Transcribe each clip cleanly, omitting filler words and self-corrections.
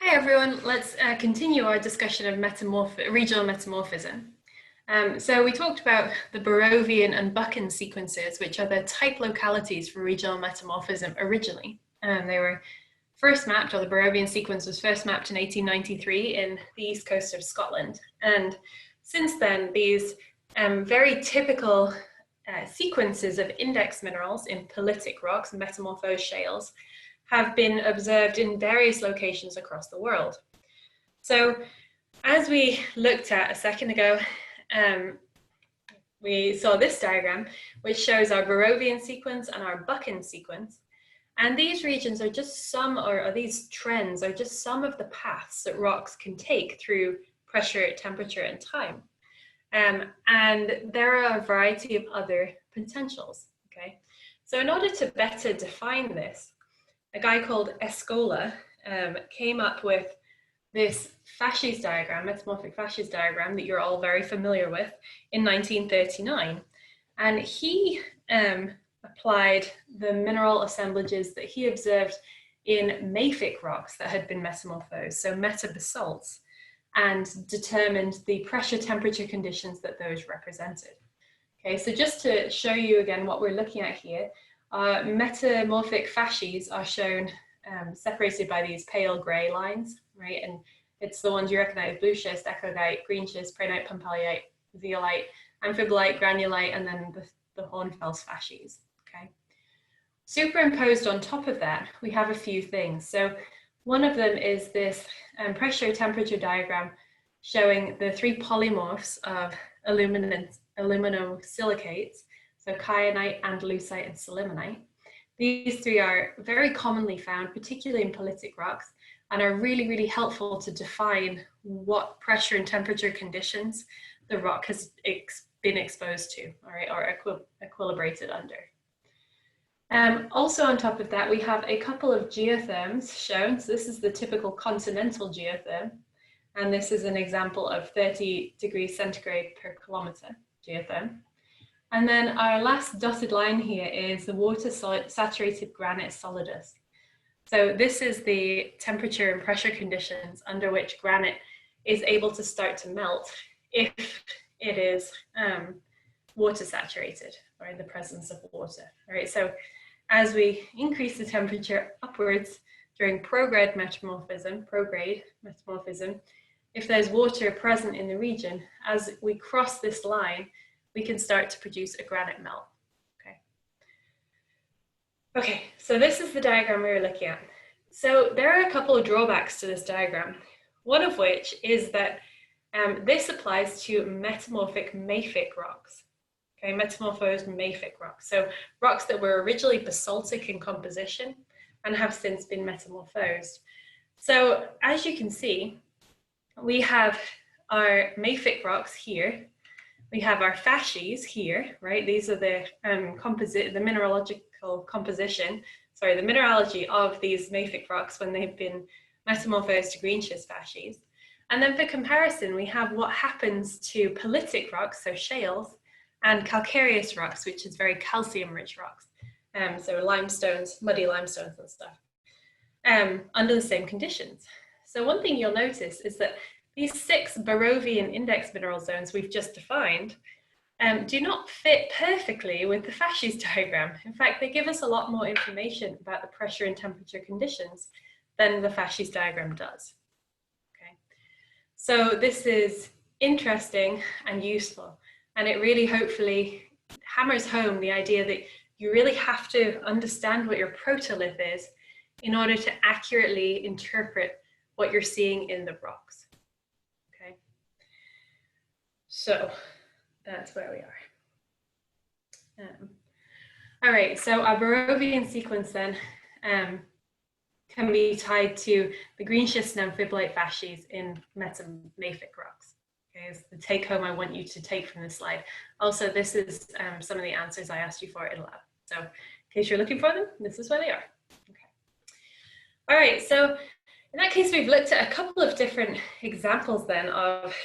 Hi everyone, let's continue our discussion of regional metamorphism. So we talked about the Barrovian and Buchan sequences, which are the type localities for regional metamorphism originally. They were first mapped, or the Barrovian sequence was first mapped in 1893 in the east coast of Scotland. And since then, these very typical sequences of index minerals in pilitic rocks, metamorphosed shales, have been observed in various locations across the world. So as we looked at a second ago, we saw this diagram, which shows our Barrovian sequence and our Buchan sequence. And these regions are just some, or these trends are just some of the paths that rocks can take through pressure, temperature, and time. And there are a variety of other potentials, okay? So in order to better define this, a guy called Escola came up with this fasces diagram, metamorphic fasces diagram that you're all very familiar with in 1939. And he applied the mineral assemblages that he observed in mafic rocks that had been metamorphosed, so metabasalts, and determined the pressure temperature conditions that those represented. Okay, so just to show you again what we're looking at here, metamorphic fasces are shown separated by these pale grey lines, right? And it's the ones you recognize: blue schist, eclogite, green schist, prehnite, pumpellite, zeolite, amphibolite, granulite, and then the hornfels fasces, okay? Superimposed on top of that, we have a few things. So one of them is this pressure temperature diagram showing the three polymorphs of aluminosilicates, so kyanite, andalusite, and sillimanite. These three are very commonly found, particularly in pilitic rocks, and are really, really helpful to define what pressure and temperature conditions the rock has been exposed to, all right, or equilibrated under. Also on top of that, we have a couple of geotherms shown. So this is the typical continental geotherm, and this is an example of 30 degrees centigrade per kilometer geotherm. And then our last dotted line here is the water-saturated granite solidus. So this is the temperature and pressure conditions under which granite is able to start to melt if it is water-saturated, or in the presence of water. All right, so as we increase the temperature upwards during prograde metamorphism, if there's water present in the region, as we cross this line, we can start to produce a granite melt, okay? Okay, so this is the diagram we were looking at. So there are a couple of drawbacks to this diagram, one of which is that this applies to metamorphic mafic rocks, okay, metamorphosed mafic rocks. So rocks that were originally basaltic in composition and have since been metamorphosed. So as you can see, we have our mafic rocks here. We have our fasces here, right? These are the mineralogical composition, the mineralogy of these mafic rocks when they've been metamorphosed to green schist fasces. And then for comparison, we have what happens to pilitic rocks, so shales, and calcareous rocks, which is very calcium-rich rocks. So limestones, muddy limestones and stuff, under the same conditions. So one thing you'll notice is that these 6 Barrovian index mineral zones we've just defined do not fit perfectly with the fasces diagram. In fact, they give us a lot more information about the pressure and temperature conditions than the fasces diagram does. Okay, so this is interesting and useful, and it really hopefully hammers home the idea that you really have to understand what your protolith is in order to accurately interpret what you're seeing in the rocks. Okay, so that's where we are. All right, so our Barrovian sequence then can be tied to the green schist and amphibolite fasces in metamorphic rocks. Okay, is the take home I want you to take from this slide. Also, this is some of the answers I asked you for in lab. So in case you're looking for them, this is where they are. Okay. All right, so in that case, we've looked at a couple of different examples then of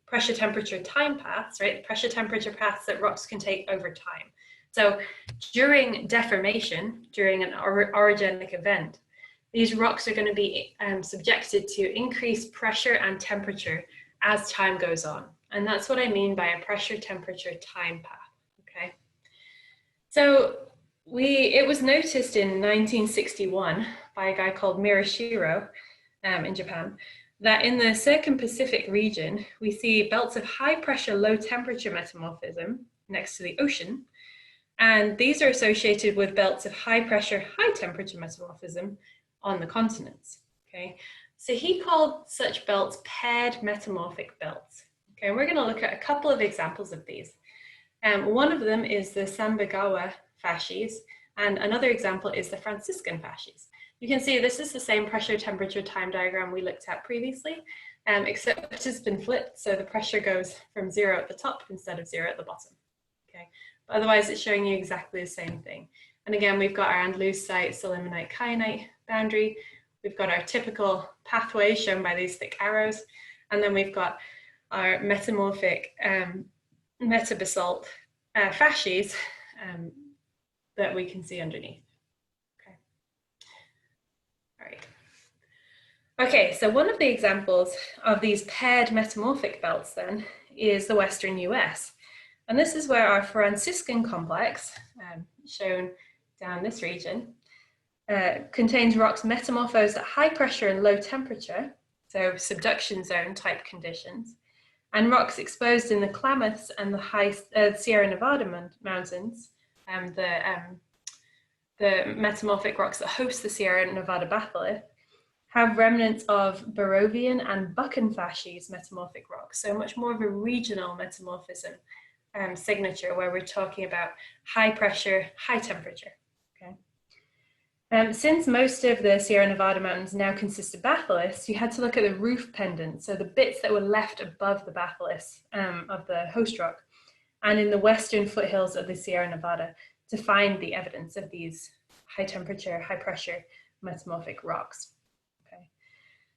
pressure temperature time paths, right? Pressure temperature paths that rocks can take over time. So during deformation, during an orogenic event, these rocks are going to be subjected to increased pressure and temperature as time goes on. And that's what I mean by a pressure temperature time path, okay? So it was noticed in 1961 by a guy called Mirashiro in Japan, that in the circum-Pacific region, we see belts of high pressure, low temperature metamorphism next to the ocean. And these are associated with belts of high pressure, high temperature metamorphism on the continents, okay? So he called such belts paired metamorphic belts. Okay, and we're going to look at a couple of examples of these. One of them is the Sambagawa facies, and another example is the Franciscan facies. You can see this is the same pressure temperature time diagram we looked at previously, except it's been flipped, so the pressure goes from 0 at the top instead of 0 at the bottom. Okay, but otherwise it's showing you exactly the same thing. And again, we've got our andesite, sillimanite, kyanite boundary. We've got our typical pathway shown by these thick arrows, and then we've got our metamorphic metabasalt facies that we can see underneath. Okay. All right. Okay, so one of the examples of these paired metamorphic belts then is the Western US. And this is where our Franciscan complex, shown down this region, contains rocks metamorphosed at high pressure and low temperature, so subduction zone type conditions, and rocks exposed in the Klamaths and the high Sierra Nevada mountains, the metamorphic rocks that host the Sierra Nevada batholith, have remnants of Barrovian and Buchan facies metamorphic rocks, so much more of a regional metamorphism signature where we're talking about high pressure, high temperature. Okay. Since most of the Sierra Nevada mountains now consist of batholiths, you had to look at the roof pendants, so the bits that were left above the batholiths of the host rock, and in the western foothills of the Sierra Nevada to find the evidence of these high temperature, high pressure metamorphic rocks. Okay.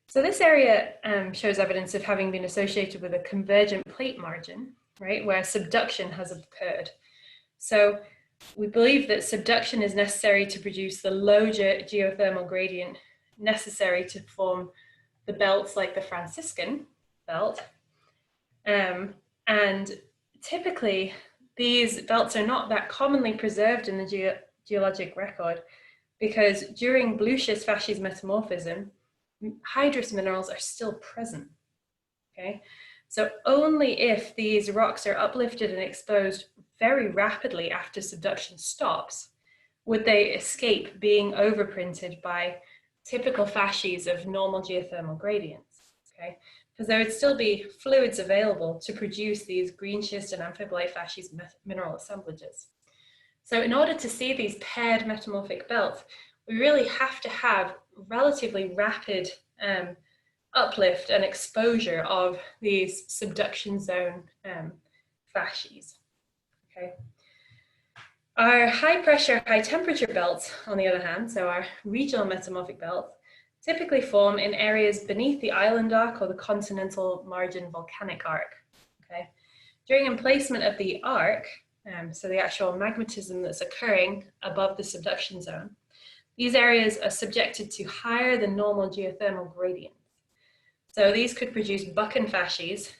So this area shows evidence of having been associated with a convergent plate margin, right, where subduction has occurred. So we believe that subduction is necessary to produce the low geothermal gradient necessary to form the belts like the Franciscan belt. And typically, these belts are not that commonly preserved in the geologic record because during blue schist facies metamorphism, hydrous minerals are still present. Okay, so only if these rocks are uplifted and exposed very rapidly after subduction stops would they escape being overprinted by typical facies of normal geothermal gradients. Okay, because there would still be fluids available to produce these green schist and amphibolite facies mineral assemblages. So in order to see these paired metamorphic belts, we really have to have relatively rapid uplift and exposure of these subduction zone facies. Okay. Our high pressure, high temperature belts, on the other hand, so our regional metamorphic belts, typically form in areas beneath the island arc or the continental margin volcanic arc. Okay. During emplacement of the arc, so the actual magmatism that's occurring above the subduction zone, these areas are subjected to higher than normal geothermal gradients. So these could produce Buchan facies,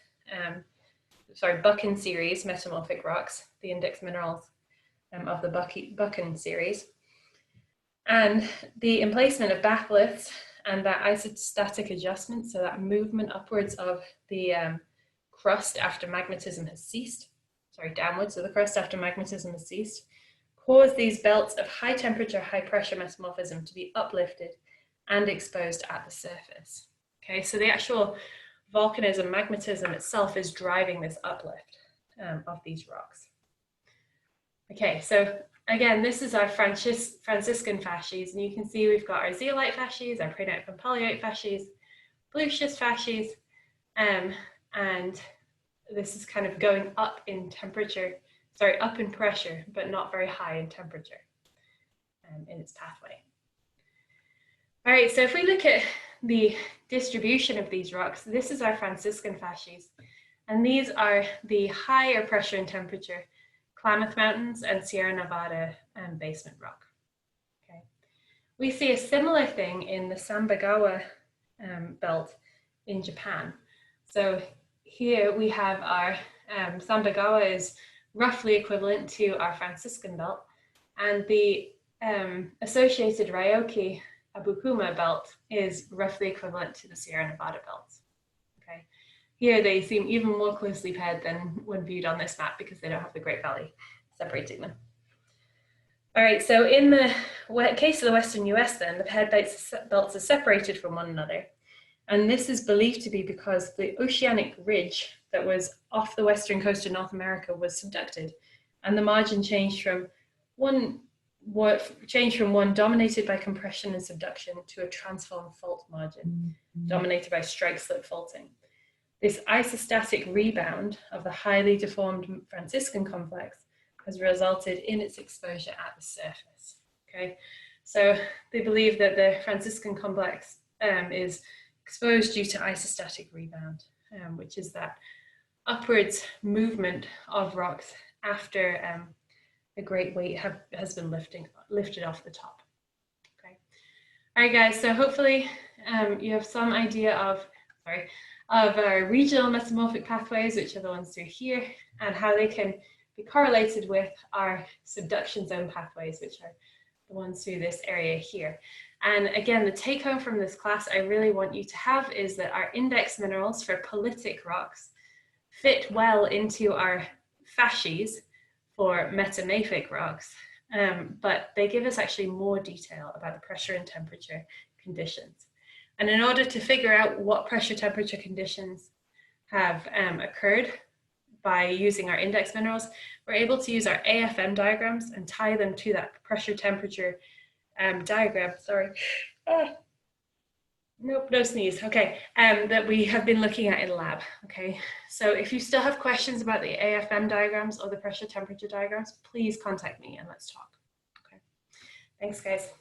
Buchan series metamorphic rocks, the index minerals of the Buchan series. And the emplacement of batholiths and that isostatic adjustment, so that movement upwards of the crust after magmatism has ceased, downwards of the crust after magmatism has ceased, cause these belts of high temperature, high pressure metamorphism to be uplifted and exposed at the surface. Okay, so the actual volcanism, magmatism itself is driving this uplift of these rocks. Okay, so again, this is our Franciscan facies, and you can see we've got our zeolite facies, our prehnite and polyite facies, blue schist facies, and this is kind of going up in temperature, up in pressure, but not very high in temperature in its pathway. All right, so if we look at the distribution of these rocks, this is our Franciscan facies, and these are the higher pressure and temperature Klamath Mountains and Sierra Nevada basement rock. Okay. We see a similar thing in the Sambagawa belt in Japan. So here we have our Sambagawa is roughly equivalent to our Franciscan belt, and the associated Ryoki Abukuma belt is roughly equivalent to the Sierra Nevada belt. Okay, here they seem even more closely paired than when viewed on this map because they don't have the Great Valley separating them. All right, so in the case of the Western US then, the paired belts are separated from one another. And this is believed to be because the oceanic ridge that was off the western coast of North America was subducted, and the margin changed from one dominated by compression and subduction to a transform fault margin, dominated by strike-slip faulting. This isostatic rebound of the highly deformed Franciscan complex has resulted in its exposure at the surface. Okay, so they believe that the Franciscan complex is exposed due to isostatic rebound, which is that upwards movement of rocks after a great weight has been lifted off the top. Okay. All right, guys. So hopefully you have some idea of our regional metamorphic pathways, which are the ones through here, and how they can be correlated with our subduction zone pathways, which are the ones through this area here. And again, the take home from this class I really want you to have is that our index minerals for politic rocks fit well into our facies for metamorphic rocks, but they give us actually more detail about the pressure and temperature conditions. And in order to figure out what pressure temperature conditions have occurred by using our index minerals, we're able to use our AFM diagrams and tie them to that pressure temperature diagram, nope, no sneeze, okay, that we have been looking at in lab, okay? So if you still have questions about the AFM diagrams or the pressure temperature diagrams, please contact me and let's talk, okay? Thanks, guys.